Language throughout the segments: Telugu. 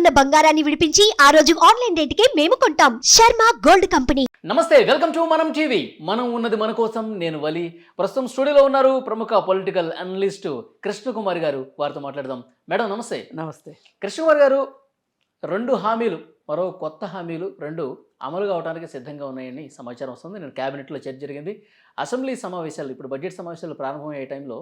ఉన్న బంగారాన్ని విడిపించి ఆ రోజు ఆన్లైన్ రేటుకే మేము కొంటాం. Sharma gold company. నమస్తే, వెల్కమ్ టు మనం టీవీ. మనం ఉన్నది మన కోసం. నేను వలి. ప్రస్తుతం స్టూడియోలో ఉన్నారు ప్రముఖ పొలిటికల్ అనలిస్ట్ కృష్ణకుమారి గారు. వారితో మాట్లాడదాం. మేడం నమస్తే. నమస్తే. కృష్ణకుమారి గారు, 2 హామీలు, మరో కొత్త హామీలు 2 అమలు కావడానికి సిద్ధంగా ఉన్నాయని సమాచారం వస్తుంది. నేను క్యాబినెట్లో చర్చ జరిగింది. అసెంబ్లీ సమావేశాలు, ఇప్పుడు బడ్జెట్ సమావేశాలు ప్రారంభమయ్యే టైంలో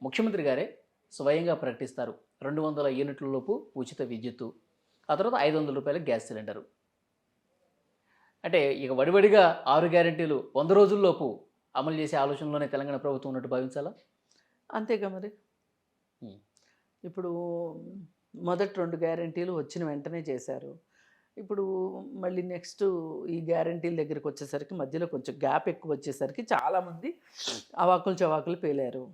ముఖ్యమంత్రి గారే స్వయంగా ప్రకటిస్తారు. 200 యూనిట్ల లోపు ఉచిత విద్యుత్తు, ఆ తర్వాత 500 రూపాయల గ్యాస్ సిలిండరు. అంటే ఇక వడివడిగా 6 గ్యారెంటీలు 100 రోజుల్లోపు అమలు చేసే ఆలోచనలోనే తెలంగాణ ప్రభుత్వం ఉన్నట్టు భావించాలా? అంతేగా మరి. ఇప్పుడు మొదటి 2 గ్యారెంటీలు వచ్చిన వెంటనే చేశారు. ఇప్పుడు మళ్ళీ నెక్స్ట్ ఈ గ్యారెంటీల దగ్గరికి వచ్చేసరికి మధ్యలో కొంచెం గ్యాప్ ఎక్కువ వచ్చేసరికి చాలామంది అవాకులు చవాకులు పేలారు.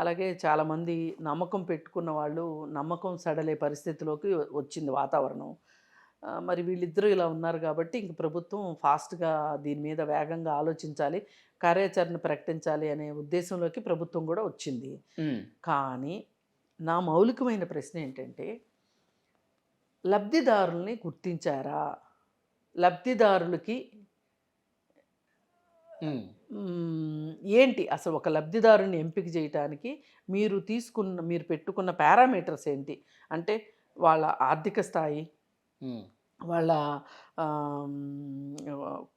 అలాగే చాలామంది నమ్మకం పెట్టుకున్న వాళ్ళు నమ్మకం సడలే పరిస్థితిలోకి వచ్చింది వాతావరణం. మరి వీళ్ళిద్దరూ ఇలా ఉన్నారు కాబట్టి ఇంక ప్రభుత్వం ఫాస్ట్గా దీని మీద వేగంగా ఆలోచించాలి, కార్యాచరణ ప్రకటించాలి అనే ఉద్దేశంలోకి ప్రభుత్వం కూడా వచ్చింది. కానీ నా మౌలికమైన ప్రశ్న ఏంటంటే, లబ్ధిదారుల్ని గుర్తించారా? లబ్ధిదారులకి ఏంటి అసలు ఒక లబ్ధిదారుని ఎంపిక చేయడానికి మీరు పెట్టుకున్న పారామీటర్స్ ఏంటి? అంటే వాళ్ళ ఆర్థిక స్థాయి, వాళ్ళ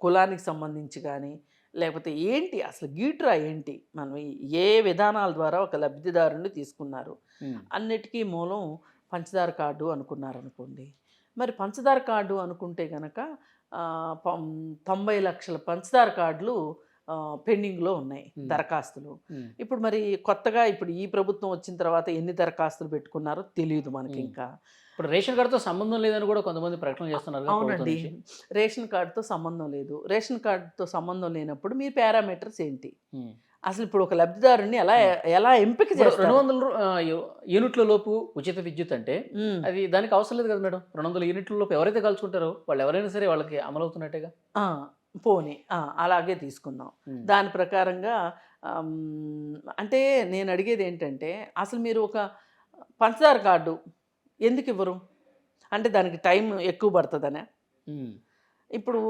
కులానికి సంబంధించి కానీ, లేకపోతే ఏంటి అసలు గీట్రా ఏంటి, మనం ఏ విధానాల ద్వారా ఒక లబ్ధిదారుని తీసుకున్నారు అన్నిటికీ మూలం పంచదార కార్డు అనుకున్నారనుకోండి. మరి పంచదార కార్డు అనుకుంటే కనుక 90 లక్షల పంచదార కార్డులు పెండింగ్లో ఉన్నాయి, దరఖాస్తులు. ఇప్పుడు మరి కొత్తగా ఇప్పుడు ఈ ప్రభుత్వం వచ్చిన తర్వాత ఎన్ని దరఖాస్తులు పెట్టుకున్నారో తెలియదు మనకి. ఇంకా ఇప్పుడు రేషన్ కార్డుతో సంబంధం లేదని కూడా కొంతమంది ప్రకటన చేస్తున్నారు. అవునండి, రేషన్ కార్డుతో సంబంధం లేదు. రేషన్ కార్డుతో సంబంధం లేనప్పుడు మీ పారామీటర్స్ ఏంటి? అసలు ఇప్పుడు ఒక లబ్ధిదారుని ఎలా ఎంపిక చేస్తారు? 200 యూనిట్ల లోపు ఉచిత విద్యుత్ అంటే అది దానికి అవసరం లేదు కదా మేడం. 200 యూనిట్ల లోపు ఎవరైతే కలుసుకుంటారో వాళ్ళు ఎవరైనా సరే వాళ్ళకి అమలవుతున్నట్టుగా. పోనీ అలాగే తీసుకుందాం. దాని ప్రకారంగా అంటే నేను అడిగేది ఏంటంటే, అసలు మీరు ఒక పంచదార కార్డు ఎందుకు ఇవ్వరు? అంటే దానికి టైం ఎక్కువ పడుతుందనే. ఇప్పుడు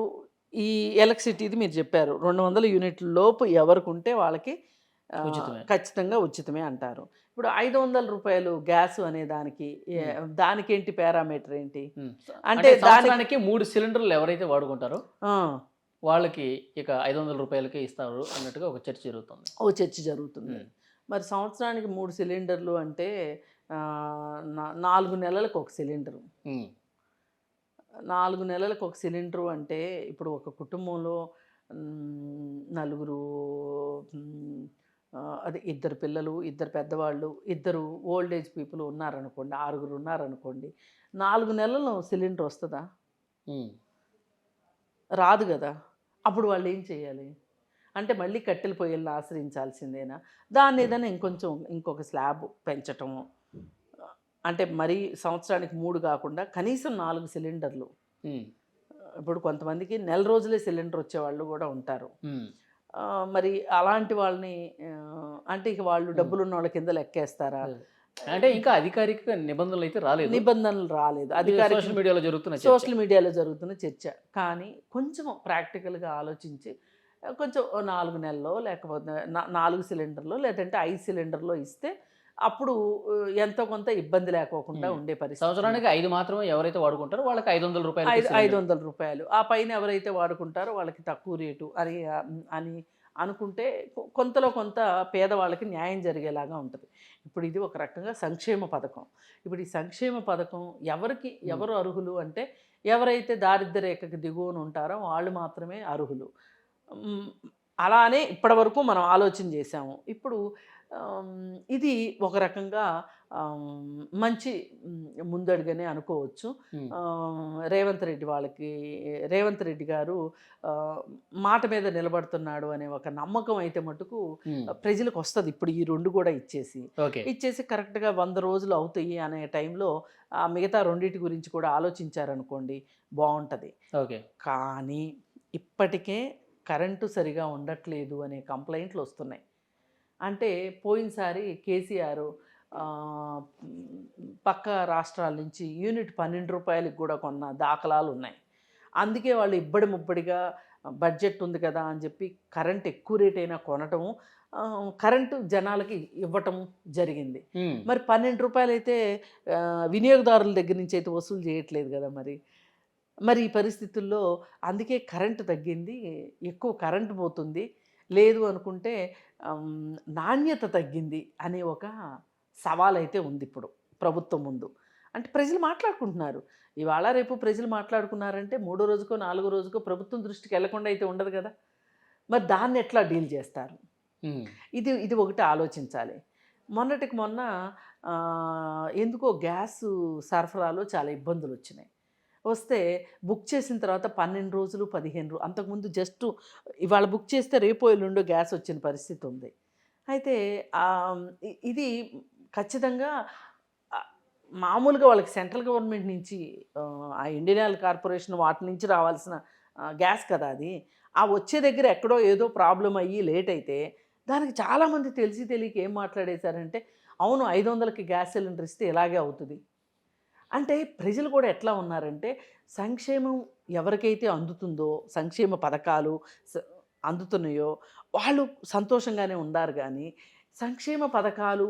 ఈ ఎలక్ట్రిసిటీది మీరు చెప్పారు 200 యూనిట్ల లోపు ఎవరికి ఉంటే వాళ్ళకి ఖచ్చితంగా ఉచితమే అంటారు. ఇప్పుడు 500 రూపాయలు గ్యాస్ అనే దానికి ఏంటి పారామీటర్ ఏంటి? అంటే దానికి 3 సిలిండర్లు ఎవరైతే వాడుకుంటారో వాళ్ళకి ఇక 500 రూపాయలకే ఇస్తారు అన్నట్టుగా ఒక చర్చ జరుగుతుంది. మరి సంవత్సరానికి 3 సిలిండర్లు అంటే 4 నెలలకు ఒక సిలిండరు. 4 నెలలకు ఒక సిలిండరు అంటే ఇప్పుడు ఒక కుటుంబంలో నలుగురు, అదే 2 పిల్లలు, 2 పెద్దవాళ్ళు, 2 ఓల్డ్ ఏజ్ పీపుల్ ఉన్నారనుకోండి, 6 ఉన్నారనుకోండి, 4 నెలల్లో సిలిండర్ వస్తుందా? రాదు కదా. అప్పుడు వాళ్ళు ఏం చేయాలి? అంటే మళ్ళీ కట్టెల పొయ్యిలను ఆశ్రయించాల్సిందేనా? దాన్ని ఏదైనా ఇంకొక స్లాబ్ పెంచటము, అంటే మరీ సంవత్సరానికి 3 కాకుండా కనీసం 4 సిలిండర్లు. ఇప్పుడు కొంతమందికి నెల రోజులే సిలిండర్ వచ్చేవాళ్ళు కూడా ఉంటారు. మరి అలాంటి వాళ్ళని అంటే ఇక వాళ్ళు డబ్బులు ఉన్న వాళ్ళ కింద లెక్కేస్తారా? అంటే ఇంకా అధికారిక నిబంధనలు రాలేదు. అధికారిక సోషల్ మీడియాలో జరుగుతున్న చర్చ. కానీ కొంచెం ప్రాక్టికల్గా ఆలోచించి కొంచెం 4 నెలల్లో, లేకపోతే 4 సిలిండర్లో, లేదంటే 5 సిలిండర్లో ఇస్తే అప్పుడు ఎంతో కొంత ఇబ్బంది లేకోకుండా ఉండే పరిస్థితి. సంవత్సరానికి 5 మాత్రమే ఎవరైతే వాడుకుంటారో వాళ్ళకి 500 రూపాయలు. 500 రూపాయలు. ఆ పైన ఎవరైతే వాడుకుంటారో వాళ్ళకి తక్కువ రేటు అని అనుకుంటే కొంతలో కొంత పేదవాళ్ళకి న్యాయం జరిగేలాగా ఉంటుంది. ఇప్పుడు ఇది ఒక రకంగా సంక్షేమ పథకం. ఇప్పుడు ఈ సంక్షేమ పథకం ఎవరు అర్హులు అంటే, ఎవరైతే దారిద్ర్య రేఖకి దిగువన ఉంటారో వాళ్ళు మాత్రమే అర్హులు. అలానే ఇప్పటివరకు మనం ఆలోచన చేసాము. ఇప్పుడు ఇది ఒక రకంగా మంచి ముందడుగనే అనుకోవచ్చు. రేవంత్ రెడ్డి గారు మాట మీద నిలబడుతున్నాడు అనే ఒక నమ్మకం అయితే మటుకు ప్రజలకు వస్తుంది. ఇప్పుడు ఈ 2 కూడా ఇచ్చేసి కరెక్ట్గా 100 రోజులు అవుతాయి అనే టైంలో మిగతా 2 గురించి కూడా ఆలోచించారనుకోండి, బాగుంటుంది. కానీ ఇప్పటికే కరెంటు సరిగా ఉండట్లేదు అనే కంప్లైంట్లు వస్తున్నాయి. అంటే పోయినసారి కేసీఆర్ ఆ, పక్క రాష్ట్రాల నుంచి యూనిట్ 12 రూపాయలకి కూడా కొన్న దాఖలాలు ఉన్నాయి. అందుకే వాళ్ళు ఇబ్బడి ముబ్బడిగా బడ్జెట్ ఉంది కదా అని చెప్పి కరెంట్ ఎక్కువ రేట్ అయినా కొనటం, కరెంటు జనాలకి ఇవ్వటం జరిగింది. మరి 12 రూపాయలు అయితే వినియోగదారుల దగ్గర నుంచి అయితే వసూలు చేయట్లేదు కదా. మరి ఈ పరిస్థితుల్లో అందుకే కరెంటు తగ్గింది, ఎక్కువ కరెంటు పోతుంది, లేదు అనుకుంటే నాణ్యత తగ్గింది అనే ఒక సవాల్ అయితే ఉంది ఇప్పుడు ప్రభుత్వం ముందు. అంటే ప్రజలు మాట్లాడుకుంటున్నారు, ఇవాళ రేపు ప్రజలు మాట్లాడుకున్నారంటే 3వ రోజుకో 4వ రోజుకో ప్రభుత్వం దృష్టికి వెళ్లకుండా అయితే ఉండదు కదా. మరి దాన్ని ఎట్లా డీల్ చేస్తారు, ఇది ఒకటి ఆలోచించాలి. మొన్నటికి మొన్న ఎందుకో గ్యాస్ సరఫరాలో చాలా ఇబ్బందులు వచ్చినాయి. వస్తే బుక్ చేసిన తర్వాత 12 రోజులు 15 రోజులు, అంతకుముందు జస్ట్ ఇవాళ బుక్ చేస్తే రేపు ఎల్లుండో గ్యాస్ వచ్చిన పరిస్థితి ఉంది. అయితే ఇది ఖచ్చితంగా మామూలుగా వాళ్ళకి సెంట్రల్ గవర్నమెంట్ నుంచి ఆ ఇండియన్ ఆయిల్ కార్పొరేషన్ వాటి నుంచి రావాల్సిన గ్యాస్ కదా అది. ఆ వచ్చే దగ్గర ఎక్కడో ఏదో ప్రాబ్లం అయ్యి లేట్ అయితే దానికి చాలామంది తెలిసి తెలియక ఏం మాట్లాడేశారంటే, అవును 500కి గ్యాస్ సిలిండర్ ఇస్తే ఇలాగే అవుతుంది అంటే. ప్రజలు కూడా ఎట్లా ఉన్నారంటే, సంక్షేమం ఎవరికైతే అందుతుందో, సంక్షేమ పథకాలు అందుతున్నాయో వాళ్ళు సంతోషంగానే ఉన్నారు. కానీ సంక్షేమ పథకాలు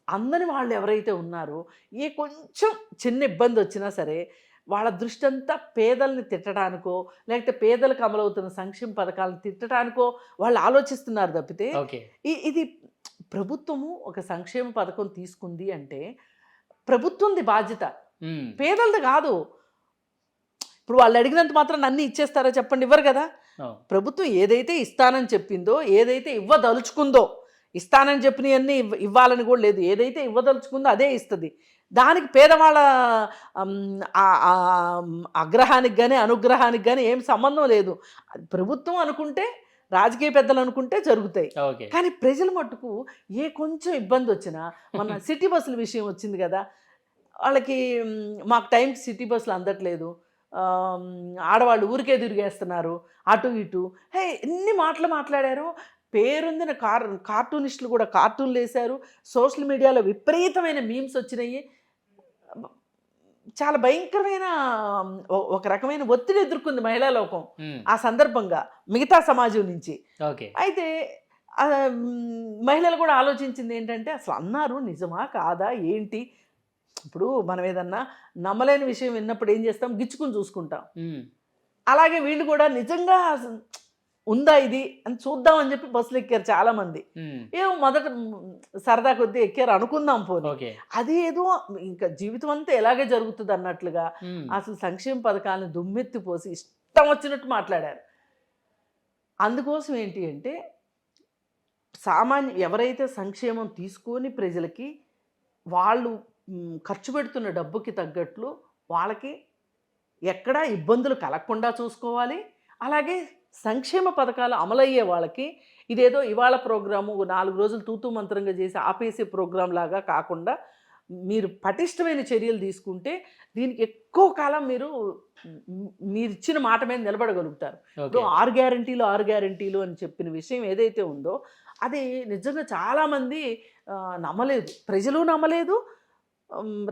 అందని వాళ్ళు ఎవరైతే ఉన్నారో, ఏ కొంచెం చిన్న ఇబ్బంది వచ్చినా సరే వాళ్ళ దృష్టి అంతా పేదల్ని తిట్టడానికో, లేకపోతే పేదలకు అమలవుతున్న సంక్షేమ పథకాలను తిట్టడానికో వాళ్ళు ఆలోచిస్తున్నారు తప్పితే, ఇది ప్రభుత్వము ఒక సంక్షేమ పథకం తీసుకుంది అంటే ప్రభుత్వంది బాధ్యత, పేదలది కాదు. ఇప్పుడు వాళ్ళు అడిగినంత మాత్రం అన్నీ ఇచ్చేస్తారా చెప్పండి? ఇవ్వరు కదా. ప్రభుత్వం ఏదైతే ఇస్తానని చెప్పిందో, ఏదైతే ఇవ్వదలుచుకుందో, ఇస్తానని చెప్పినవన్నీ ఇవ్వాలని కూడా లేదు, ఏదైతే ఇవ్వదలుచుకుందో అదే ఇస్తుంది. దానికి పేదవాళ్ళ ఆగ్రహానికి కానీ అనుగ్రహానికి కానీ ఏం సంబంధం లేదు. ప్రభుత్వం అనుకుంటే, రాజకీయ పెద్దలు అనుకుంటే జరుగుతాయి. కానీ ప్రజల మట్టుకు ఏ కొంచెం ఇబ్బంది వచ్చినా, మన సిటీ బస్సుల విషయం వచ్చింది కదా, వాళ్ళకి మాకు టైంకి సిటీ బస్సులు అందట్లేదు, ఆడవాళ్ళు ఊరికే తిరిగేస్తున్నారు అటు ఇటు, ఎన్ని మాటలు మాట్లాడారు. పేరుందిన కార్టూనిస్టులు కూడా కార్టూన్లు వేశారు. సోషల్ మీడియాలో విపరీతమైన మీమ్స్ వచ్చినాయి. చాలా భయంకరమైన ఒక రకమైన ఒత్తిడి ఎదుర్కొంది మహిళా లోకం ఆ సందర్భంగా మిగతా సమాజం నుంచి. అయితే మహిళలు కూడా ఆలోచించింది ఏంటంటే, అసలు అన్నారు నిజమా కాదా ఏంటి. ఇప్పుడు మనం ఏదన్నా నమ్మలేని విషయం విన్నప్పుడు ఏం చేస్తాం, గిచ్చుకుని చూసుకుంటాం. అలాగే వీళ్ళు కూడా నిజంగా ఉందా ఇది అని చూద్దామని చెప్పి బస్సులు ఎక్కారు చాలామంది. ఏమో మొదట సరదా కొద్దీ ఎక్కారు అనుకుందాం పోనీ, అది ఏదో ఇంకా జీవితం అంతా ఎలాగే జరుగుతుంది అన్నట్లుగా అసలు సంక్షేమ పథకాలను దుమ్మెత్తిపోసి ఇష్టం వచ్చినట్టు మాట్లాడారు. అందుకోసం ఏంటి అంటే, ఎవరైతే సంక్షేమం తీసుకొని ప్రజలకి వాళ్ళు ఖర్చు పెడుతున్న డబ్బుకి తగ్గట్లు వాళ్ళకి ఎక్కడా ఇబ్బందులు కలగకుండా చూసుకోవాలి. అలాగే సంక్షేమ పథకాలు అమలయ్యే వాళ్ళకి ఇదేదో ఇవాళ ప్రోగ్రాము 4 రోజులు తూతూ మంత్రంగా చేసి ఆపేసే ప్రోగ్రాం లాగా కాకుండా మీరు పటిష్టమైన చర్యలు తీసుకుంటే దీనికి ఎక్కువ కాలం మీరు ఇచ్చిన మాట మీద నిలబడగలుగుతారు. ఇప్పుడు 6 గ్యారంటీలు అని చెప్పిన విషయం ఏదైతే ఉందో అది నిజంగా చాలామంది నమ్మలేదు, ప్రజలు నమ్మలేదు,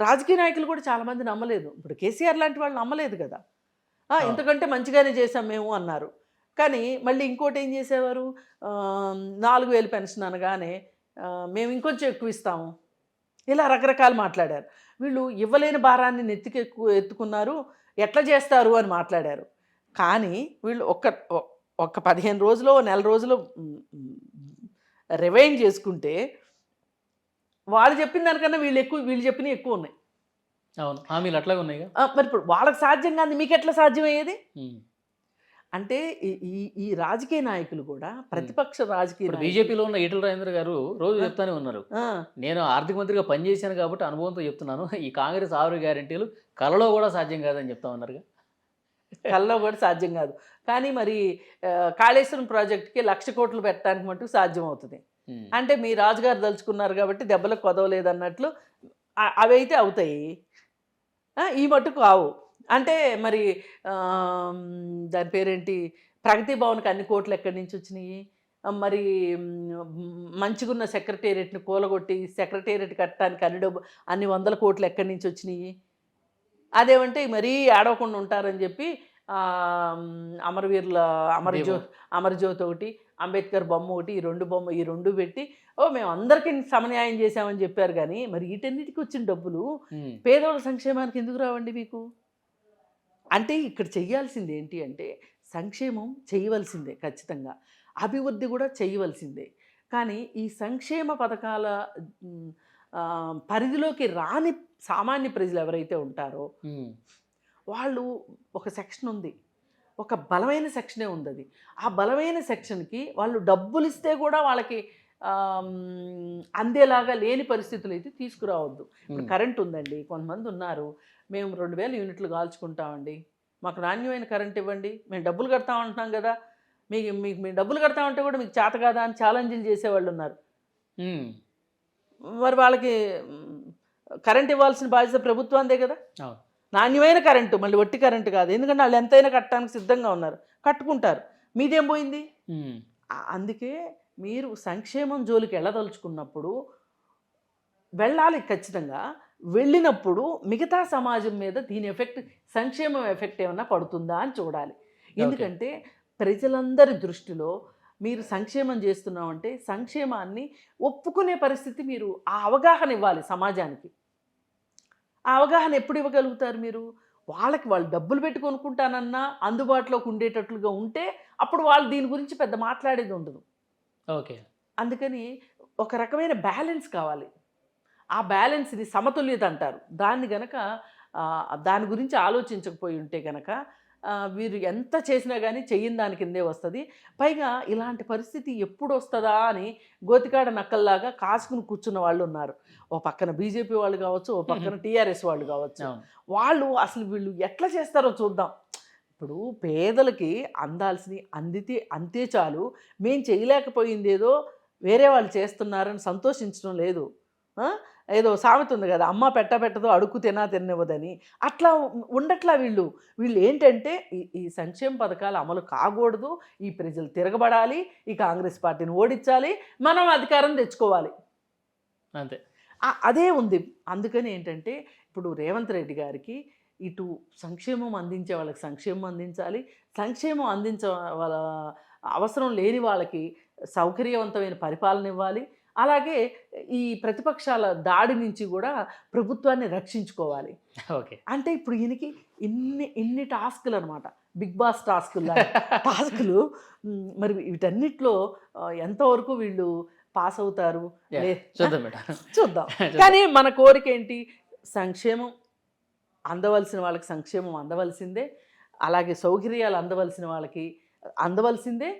రాజకీయ నాయకులు కూడా చాలామంది నమ్మలేదు. ఇప్పుడు కేసీఆర్ లాంటి వాళ్ళు నమ్మలేదు కదా, ఇంతకంటే మంచిగానే చేసాం మేము అన్నారు. కానీ మళ్ళీ ఇంకోటి ఏం చేసేవారు, 4000 పెన్షన్ అనగానే మేము ఇంకొంచెం ఎక్కువ ఇస్తాము, ఇలా రకరకాలు మాట్లాడారు. వీళ్ళు ఇవ్వలేని భారాన్ని నెత్తికి ఎత్తుకున్నారు, ఎట్లా చేస్తారు అని మాట్లాడారు. కానీ వీళ్ళు ఒక 15 రోజులు నెల రోజులు రివైండ్ చేసుకుంటే వాళ్ళు చెప్పిన దానికన్నా వీళ్ళు చెప్పినవి ఎక్కువ ఉన్నాయి. అవును, హామీలు అట్లాగే ఉన్నాయి. మరి ఇప్పుడు వాళ్ళకి సాధ్యం కాదు, మీకు ఎట్లా సాధ్యమయ్యేది అంటే? ఈ రాజకీయ నాయకులు కూడా ప్రతిపక్ష రాజకీయ బీజేపీలో ఉన్న ఈటల రాజేంద్ర గారు రోజు చెప్తానే ఉన్నారు, నేను ఆర్థిక మంత్రిగా పనిచేశాను కాబట్టి అనుభవంతో చెప్తున్నాను, ఈ కాంగ్రెస్ 6 గ్యారెంటీలు కలలో కూడా సాధ్యం కాదని చెప్తా ఉన్నారుగా. కలలో కూడా సాధ్యం కాదు, కానీ మరి కాళేశ్వరం ప్రాజెక్టుకి 1,00,000 కోట్లు పెట్టడానికి మటుకు సాధ్యం అవుతుంది. అంటే మీ రాజుగారు దలుచుకున్నారు కాబట్టి దెబ్బలకు కొదవలేదు అన్నట్లు అవి అయితే అవుతాయి, ఈ మట్టుకు కావు. అంటే మరి దాని పేరేంటి, ప్రగతి భవన్కి అన్ని కోట్లు ఎక్కడి నుంచి వచ్చినాయి? మరి మంచిగున్న సెక్రటేరియట్ని కూలగొట్టి సెక్రటేరియట్ కట్టడానికి అన్ని వందల కోట్లు ఎక్కడి నుంచి వచ్చినాయి? అదేమంటే మరీ ఏడవకుండా ఉంటారని చెప్పి అమరవీరుల అమరజ్యోతి ఒకటి, అంబేద్కర్ బొమ్మ ఒకటి, ఈ రెండు పెట్టి మేము అందరికీ సమన్యాయం చేశామని చెప్పారు. కానీ మరి వీటన్నిటికీ వచ్చిన డబ్బులు పేదవాళ్ళ సంక్షేమానికి ఎందుకు రావండి మీకు? అంటే ఇక్కడ చెయ్యాల్సింది ఏంటి అంటే సంక్షేమం చేయవలసిందే, ఖచ్చితంగా అభివృద్ధి కూడా చేయవలసిందే. కానీ ఈ సంక్షేమ పథకాల పరిధిలోకి రాని సామాన్య ప్రజలు ఎవరైతే ఉంటారో వాళ్ళు ఒక సెక్షన్ ఉంది, ఒక బలమైన సెక్షనే ఉంది. అది ఆ బలమైన సెక్షన్కి వాళ్ళు డబ్బులు ఇస్తే కూడా వాళ్ళకి అందేలాగా లేని పరిస్థితులు అయితే తీసుకురావద్దు. ఇప్పుడు కరెంట్ ఉందండి, కొంతమంది ఉన్నారు, మేము 2000 యూనిట్లు కాల్చుకుంటామండి, మాకు నాణ్యమైన కరెంట్ ఇవ్వండి, మేము డబ్బులు కడతామంటున్నాం కదా, మేము డబ్బులు కడతామంటే కూడా మీకు చేత కాదా అని ఛాలెంజ్లు చేసేవాళ్ళు ఉన్నారు. మరి వాళ్ళకి కరెంట్ ఇవ్వాల్సిన బాధ్యత ప్రభుత్వాందే కదా. నాణ్యమైన కరెంటు, మళ్ళీ వట్టి కరెంటు కాదు, ఎందుకంటే వాళ్ళు ఎంతైనా కట్టడానికి సిద్ధంగా ఉన్నారు, కట్టుకుంటారు. మీదేం పోయింది? అందుకే మీరు సంక్షేమం జోలికి వెళ్ళదలుచుకున్నప్పుడు వెళ్ళాలి, ఖచ్చితంగా వెళ్ళినప్పుడు మిగతా సమాజం మీద దీని ఎఫెక్ట్, సంక్షేమం ఎఫెక్ట్ ఏమన్నా పడుతుందా అని చూడాలి. ఎందుకంటే ప్రజలందరి దృష్టిలో మీరు సంక్షేమం చేస్తున్నామంటే సంక్షేమాన్ని ఒప్పుకునే పరిస్థితి, మీరు ఆ అవగాహన ఇవ్వాలి సమాజానికి. ఆ అవగాహన ఎప్పుడు ఇవ్వగలుగుతారు మీరు? వాళ్ళు డబ్బులు పెట్టి కొనుక్కుంటానన్నా అందుబాటులోకి ఉండేటట్లుగా ఉంటే అప్పుడు వాళ్ళు దీని గురించి పెద్ద మాట్లాడేది ఉండదు. ఓకే, అందుకని ఒక రకమైన బ్యాలెన్స్ కావాలి. ఆ బ్యాలెన్స్ని సమతుల్యత అంటారు. దాన్ని గనక దాని గురించి ఆలోచించకపోయి ఉంటే గనక వీరు ఎంత చేసినా కానీ చెయ్యని దాని కిందే వస్తుంది. పైగా ఇలాంటి పరిస్థితి ఎప్పుడు వస్తుందా అని గోతికాడ నక్కల్లాగా కాసుకుని కూర్చున్న వాళ్ళు ఉన్నారు. ఓ పక్కన బీజేపీ వాళ్ళు కావచ్చు, ఓ పక్కన టీఆర్ఎస్ వాళ్ళు కావచ్చు. వాళ్ళు అసలు వీళ్ళు ఎట్లా చేస్తారో చూద్దాం. ఇప్పుడు పేదలకి అందితే అంతే చాలు, మేం చేయలేకపోయింది ఏదో వేరే వాళ్ళు చేస్తున్నారని సంతోషించడం లేదు. ఏదో సామెత ఉంది కదా, అమ్మ పెట్టదో అడుగు తిననివ్వదని. అట్లా ఉండట్లా వీళ్ళు ఏంటంటే ఈ సంక్షేమ పథకాలు అమలు కాకూడదు, ఈ ప్రజలు తిరగబడాలి, ఈ కాంగ్రెస్ పార్టీని ఓడించాలి, మనం అధికారం తెచ్చుకోవాలి, అంతే. అదే ఉంది. అందుకని ఏంటంటే ఇప్పుడు రేవంత్ రెడ్డి గారికి ఇటు సంక్షేమం అందించే వాళ్ళకి సంక్షేమం అందించాలి, సంక్షేమం వాళ్ళ అవసరం లేని వాళ్ళకి సౌకర్యవంతమైన పరిపాలన ఇవ్వాలి. అలాగే ఈ ప్రతిపక్షాల దాడి నుంచి కూడా ప్రభుత్వాన్ని రక్షించుకోవాలి. ఓకే, అంటే ఇప్పుడు ఈయనకి ఇన్ని టాస్కులు అనమాట, బిగ్ బాస్ టాస్కులు. మరి వీటన్నిటిలో ఎంతవరకు వీళ్ళు పాస్ అవుతారు చూద్దాం. కానీ మన కోరిక ఏంటి? సంక్షేమం అందవలసిన వాళ్ళకి సంక్షేమం అందవలసిందే, అలాగే సౌకర్యాలు అందవలసిన వాళ్ళకి అందవలసిందే,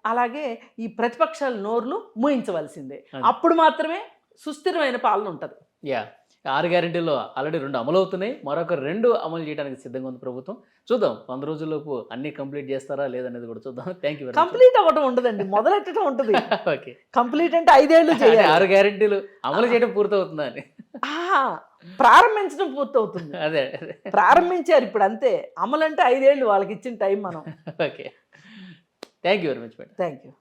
అలాగే ఈ ప్రతిపక్షాల నోర్లు మూయించవలసిందే. అప్పుడు మాత్రమే సుస్థిరమైన పాలన ఉంటుంది. 6 గ్యారెంటీల్లో ఆల్రెడీ 2 అమలు అవుతున్నాయి, మరొక 2 అమలు చేయడానికి సిద్ధంగా ఉంది ప్రభుత్వం. చూద్దాం 100 రోజుల్లోపు అన్ని కంప్లీట్ చేస్తారా లేదనేది కూడా చూద్దాం. Thank you. కంప్లీట్ అవ్వటం ఉండదండి, మొదలెట్టడం ఉంటుంది. ఓకే, కంప్లీట్ అంటే 5 ఏళ్ళు చేయాలి. 6 గ్యారెంటీలు అమలు చేయడం పూర్తవుతుందా అని ప్రారంభించడం పూర్తవుతుంది. అదే ప్రారంభించారు ఇప్పుడు, అంతే. అమలు అంటే 5 ఏళ్ళు వాళ్ళకి ఇచ్చిన టైం మనం. Okay, thank you very much madam. Thank you.